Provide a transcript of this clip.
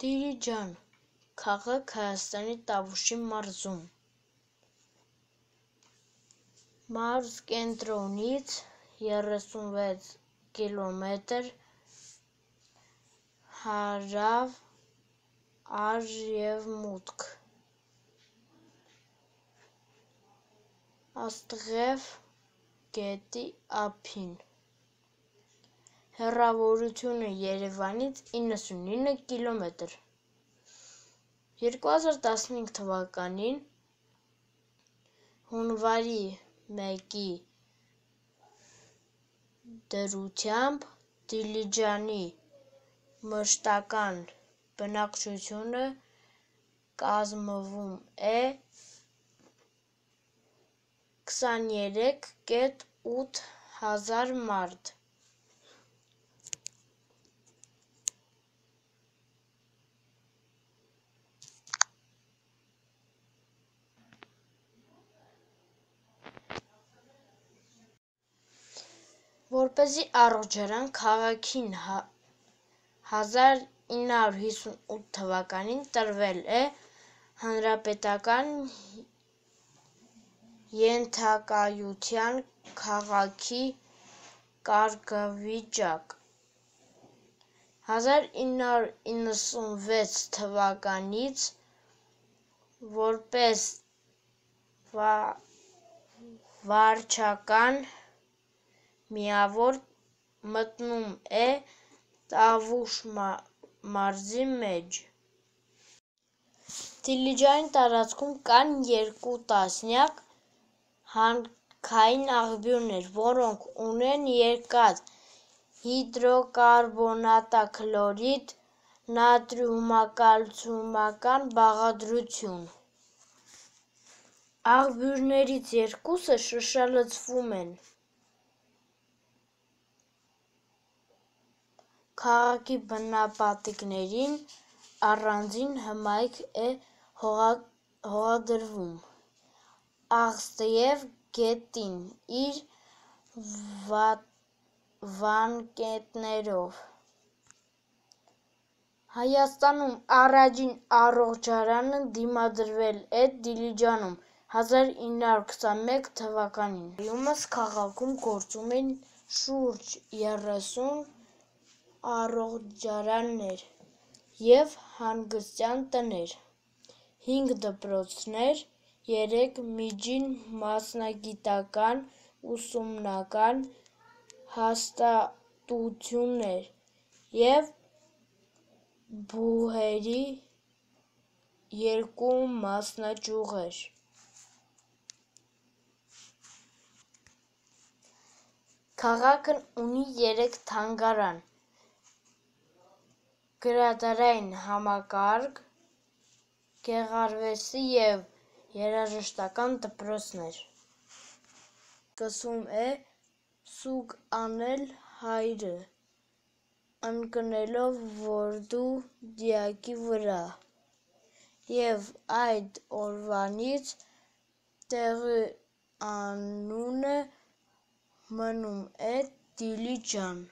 Դիլիջան քաղաք Հայաստանի Տավուշի մարզում։ Մարզ կենտրոնից 36 կիլոմետր հարավ արևմուտք։ Աստղև գետի ափին։ Հեռավորությունը Երևանից 99 կիլոմետր։ 2015 թվականին հունվարի 1-ի դրությամբ Դիլիջանի մշտական բնակչությունը կազմվում է 23,8 հազար մարդ։ Որպեսզի առողջարան, քաղաքին 1958 թվականին տրվել է հանրապետական ենթակայության քաղաքի կարգավիճակ։ 1996 թվականից որպես վարչական միավոր մտնում է Տավուշ մարզի մեջ։ Դիլիջանի տարածքում կան 2 տասնյակ հանքային աղբյուրներ, որոնք ունեն երկաթ, հիդրոկարբոնատաքլորիդ, նատրիումակալցիումական բաղադրություն։ Աղբյուրներից 2-ը շշալցվում են։ Քաղաքի բնապատկերին առանձին հմայք է հողադրվում Աղստև գետին իր վանկետներով։ Հայաստանում առաջին առողջարանը դիմադրվել է Դիլիջանում 1921 թվականին։ Այժմ քաղաքում գործում են շուրջ 30 առողջարաններ և հանգստյան տներ, 5 դպրոցներ, 3 միջին մասնագիտական ուսումնական հաստատություններ և բուհերի 2 մասնաճյուղեր։ Քաղաքն ունի 3 թանգարան, գրադարային համակարգ, գեղարվեստի և երաժշտական դպրոցներ։ Սկսվում է սուգ անել հայրը, ընկնելով որդու դիակի վրա, և այդ օրվանից տեղի անունը մնում է Դիլիջան։